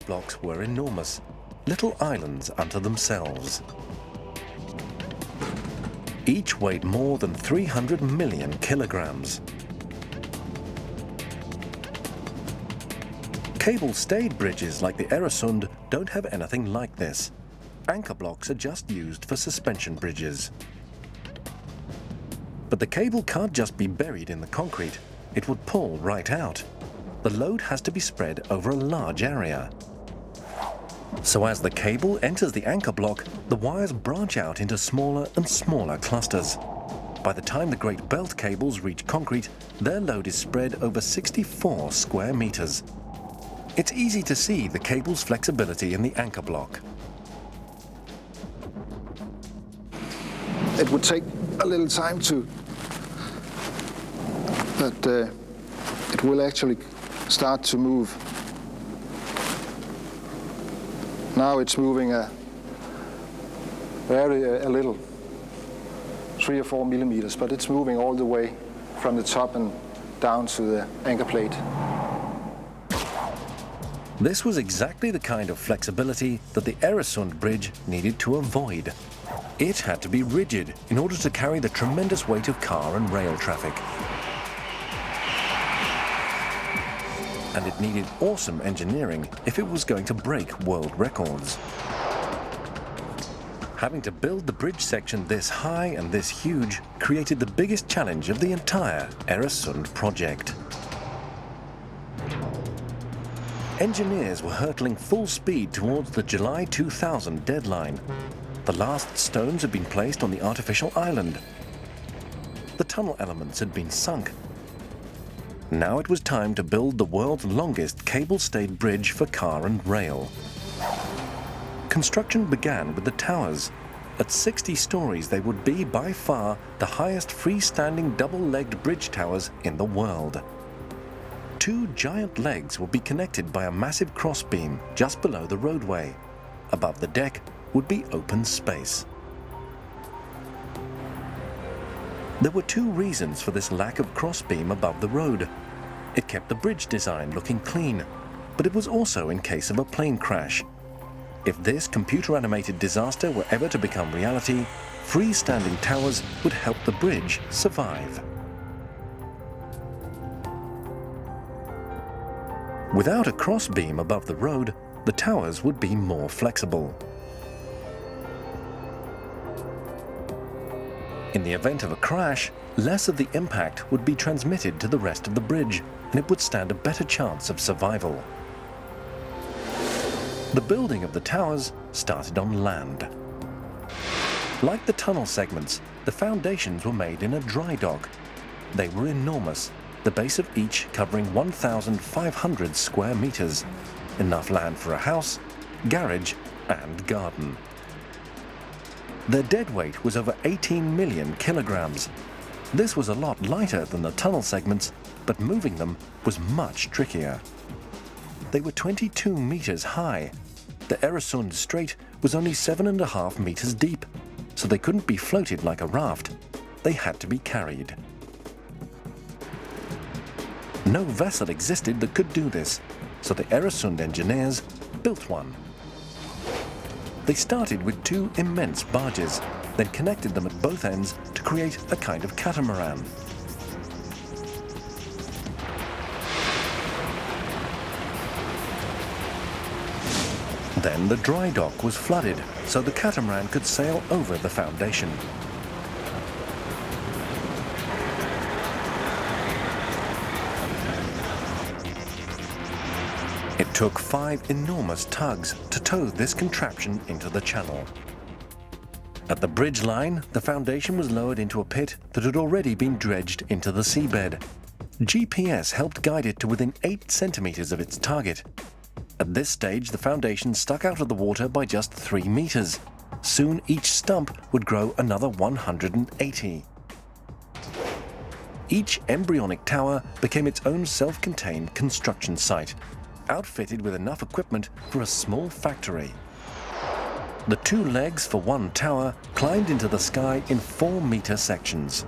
blocks were enormous, little islands unto themselves. Each weighed more than 300 million kilograms. Cable-stayed bridges like the Oresund don't have anything like this. Anchor blocks are just used for suspension bridges. But the cable can't just be buried in the concrete. It would pull right out. The load has to be spread over a large area. So as the cable enters the anchor block, the wires branch out into smaller and smaller clusters. By the time the great belt cables reach concrete, their load is spread over 64 square meters. It's easy to see the cable's flexibility in the anchor block. It would take a little time but it will actually start to move. Now it's moving a little, 3 or 4 millimeters, but it's moving all the way from the top and down to the anchor plate. This was exactly the kind of flexibility that the Oresund bridge needed to avoid. It had to be rigid in order to carry the tremendous weight of car and rail traffic. And it needed awesome engineering if it was going to break world records. Having to build the bridge section this high and this huge created the biggest challenge of the entire Oresund project. Engineers were hurtling full speed towards the July 2000 deadline. The last stones had been placed on the artificial island. The tunnel elements had been sunk. Now it was time to build the world's longest cable-stayed bridge for car and rail. Construction began with the towers. At 60 stories, they would be by far the highest freestanding double-legged bridge towers in the world. 2 giant legs would be connected by a massive crossbeam just below the roadway. Above the deck would be open space. There were 2 reasons for this lack of crossbeam above the road. It kept the bridge design looking clean, but it was also in case of a plane crash. If this computer-animated disaster were ever to become reality, freestanding towers would help the bridge survive. Without a crossbeam above the road, the towers would be more flexible. In the event of a crash, less of the impact would be transmitted to the rest of the bridge, and it would stand a better chance of survival. The building of the towers started on land. Like the tunnel segments, the foundations were made in a dry dock. They were enormous, the base of each covering 1,500 square meters, enough land for a house, garage, and garden. Their dead weight was over 18 million kilograms. This was a lot lighter than the tunnel segments, but moving them was much trickier. They were 22 meters high. The Oresund Strait was only 7.5 meters deep, so they couldn't be floated like a raft. They had to be carried. No vessel existed that could do this, so the Oresund engineers built one. They started with 2 immense barges, then connected them at both ends to create a kind of catamaran. Then the dry dock was flooded, so the catamaran could sail over the foundation. It took 5 enormous tugs to tow this contraption into the channel. At the bridge line, the foundation was lowered into a pit that had already been dredged into the seabed. GPS helped guide it to within 8 centimeters of its target. At this stage, the foundation stuck out of the water by just 3 meters. Soon each stump would grow another 180. Each embryonic tower became its own self-contained construction site, outfitted with enough equipment for a small factory. The 2 legs for one tower climbed into the sky in 4-meter sections.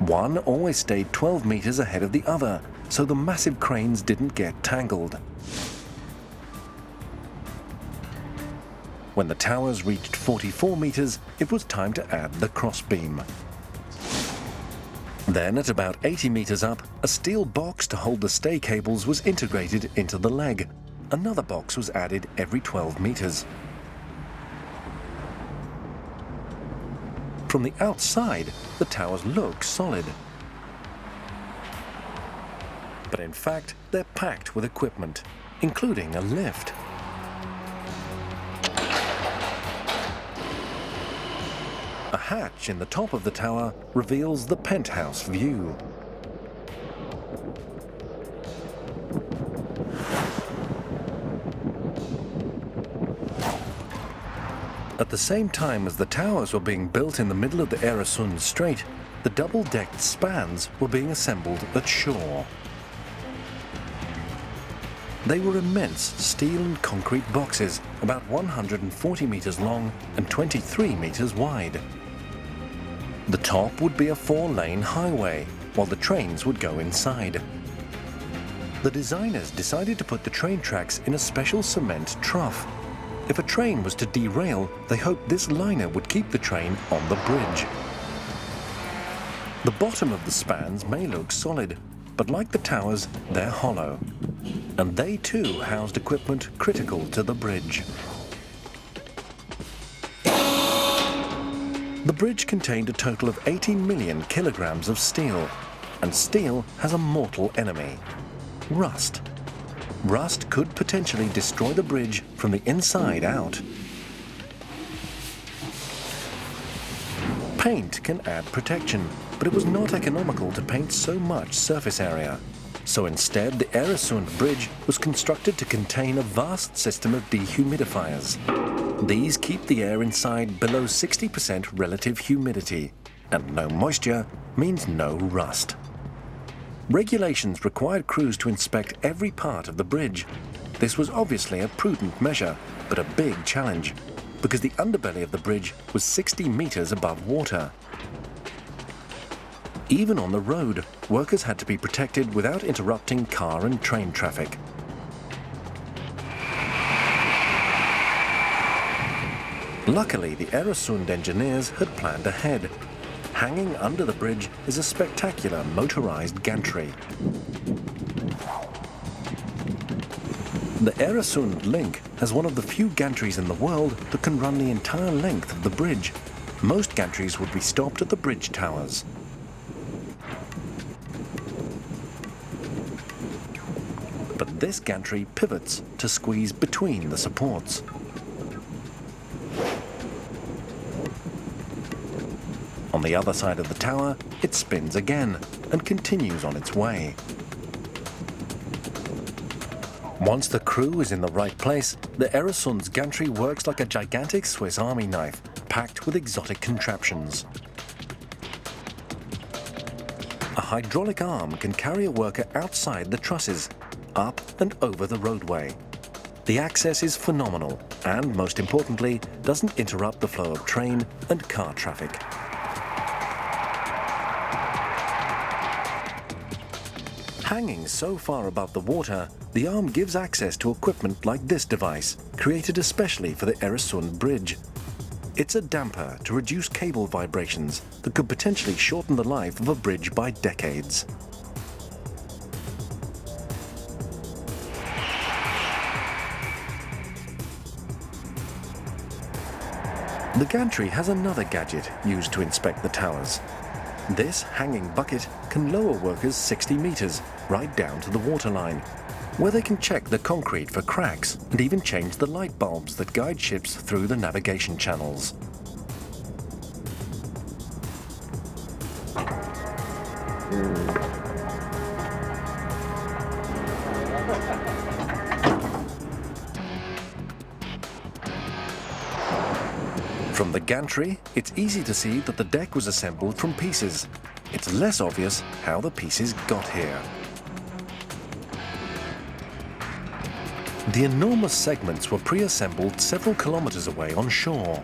One always stayed 12 meters ahead of the other, so the massive cranes didn't get tangled. When the towers reached 44 meters, it was time to add the crossbeam. Then, at about 80 meters up, a steel box to hold the stay cables was integrated into the leg. Another box was added every 12 meters. From the outside, the towers look solid. But in fact, they're packed with equipment, including a lift. A hatch in the top of the tower reveals the penthouse view. At the same time as the towers were being built in the middle of the Oresund Strait, the double-decked spans were being assembled at shore. They were immense steel and concrete boxes, about 140 meters long and 23 meters wide. The top would be a 4-lane highway, while the trains would go inside. The designers decided to put the train tracks in a special cement trough. If a train was to derail, they hoped this liner would keep the train on the bridge. The bottom of the spans may look solid, but like the towers, they're hollow. And they too housed equipment critical to the bridge. The bridge contained a total of 18 million kilograms of steel, and steel has a mortal enemy: rust. Rust could potentially destroy the bridge from the inside out. Paint can add protection, but it was not economical to paint so much surface area. So instead, the Oresund Bridge was constructed to contain a vast system of dehumidifiers. These keep the air inside below 60% relative humidity, and no moisture means no rust. Regulations required crews to inspect every part of the bridge. This was obviously a prudent measure, but a big challenge, because the underbelly of the bridge was 60 meters above water. Even on the road, workers had to be protected without interrupting car and train traffic. Luckily, the Oresund engineers had planned ahead. Hanging under the bridge is a spectacular motorized gantry. The Oresund link has one of the few gantries in the world that can run the entire length of the bridge. Most gantries would be stopped at the bridge towers. But this gantry pivots to squeeze between the supports. On the other side of the tower, it spins again and continues on its way. Once the crew is in the right place, the Oresund's gantry works like a gigantic Swiss Army knife, packed with exotic contraptions. A hydraulic arm can carry a worker outside the trusses, up and over the roadway. The access is phenomenal and, most importantly, doesn't interrupt the flow of train and car traffic. Hanging so far above the water, the arm gives access to equipment like this device, created especially for the Oresund Bridge. It's a damper to reduce cable vibrations that could potentially shorten the life of a bridge by decades. The gantry has another gadget used to inspect the towers. This hanging bucket can lower workers 60 meters, right down to the waterline, where they can check the concrete for cracks and even change the light bulbs that guide ships through the navigation channels. From the gantry, it's easy to see that the deck was assembled from pieces. It's less obvious how the pieces got here. The enormous segments were pre-assembled several kilometers away on shore.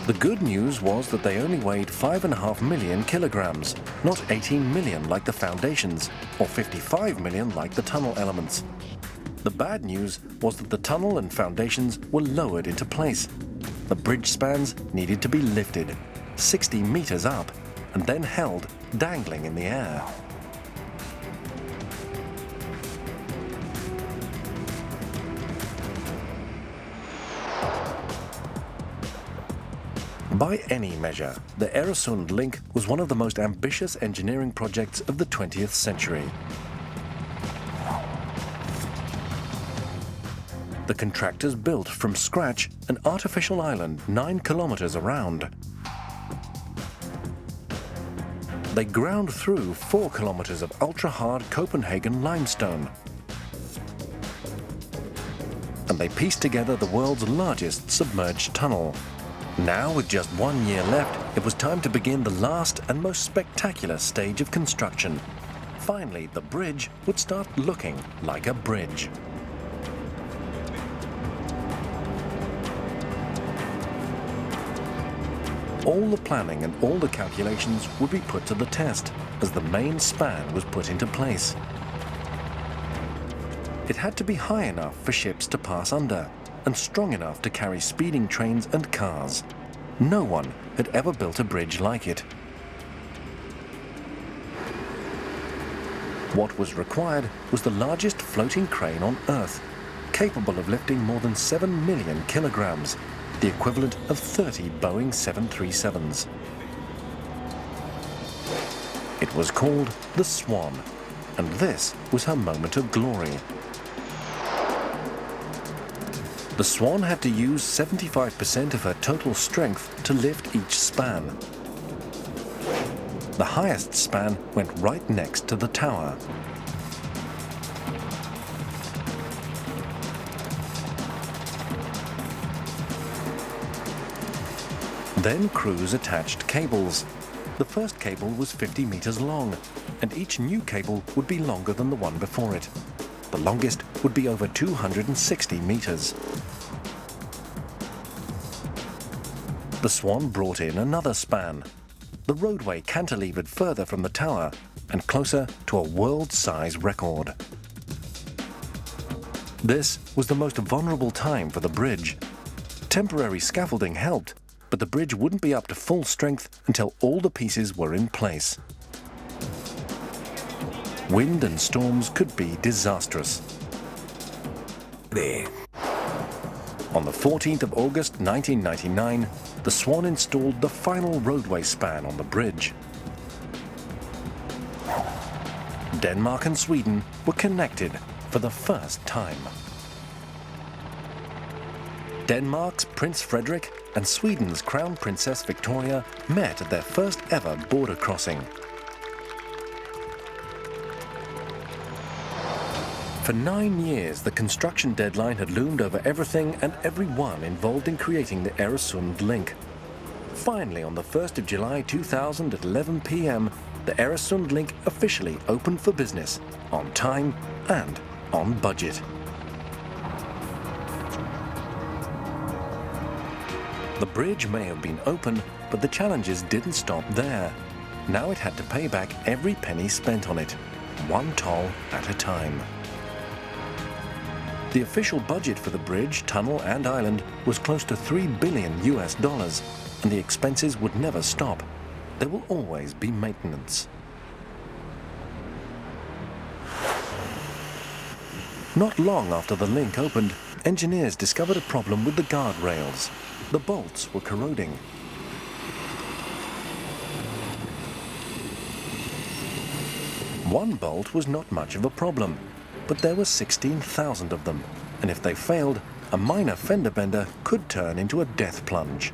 The good news was that they only weighed 5.5 million kilograms, not 18 million like the foundations, or 55 million like the tunnel elements. The bad news was that the tunnel and foundations were lowered into place. The bridge spans needed to be lifted, 60 meters up, and then held dangling in the air. By any measure, the Oresund link was one of the most ambitious engineering projects of the 20th century. The contractors built from scratch an artificial island 9 kilometers around. They ground through 4 kilometers of ultra-hard Copenhagen limestone. And they pieced together the world's largest submerged tunnel. Now, with just 1 year left, it was time to begin the last and most spectacular stage of construction. Finally, the bridge would start looking like a bridge. All the planning and all the calculations would be put to the test as the main span was put into place. It had to be high enough for ships to pass under and strong enough to carry speeding trains and cars. No one had ever built a bridge like it. What was required was the largest floating crane on Earth, capable of lifting more than 7 million kilograms, the equivalent of 30 Boeing 737s. It was called the Swan, and this was her moment of glory. The Swan had to use 75% of her total strength to lift each span. The highest span went right next to the tower. Then crews attached cables. The first cable was 50 meters long, and each new cable would be longer than the one before it. The longest would be over 260 meters. The Swan brought in another span. The roadway cantilevered further from the tower and closer to a world-size record. This was the most vulnerable time for the bridge. Temporary scaffolding helped, but the bridge wouldn't be up to full strength until all the pieces were in place. Wind and storms could be disastrous. On the 14th of August 1999, the Swan installed the final roadway span on the bridge. Denmark and Sweden were connected for the first time. Denmark's Prince Frederik and Sweden's Crown Princess Victoria met at their first ever border crossing. For 9 years, the construction deadline had loomed over everything and everyone involved in creating the Oresund link. Finally, on the 1st of July 2000 at 11 p.m., the Oresund link officially opened for business, on time and on budget. The bridge may have been open, but the challenges didn't stop there. Now it had to pay back every penny spent on it, one toll at a time. The official budget for the bridge, tunnel and island was close to $3 billion, and the expenses would never stop. There will always be maintenance. Not long after the link opened, engineers discovered a problem with the guardrails. The bolts were corroding. One bolt was not much of a problem, but there were 16,000 of them, and if they failed, a minor fender bender could turn into a death plunge.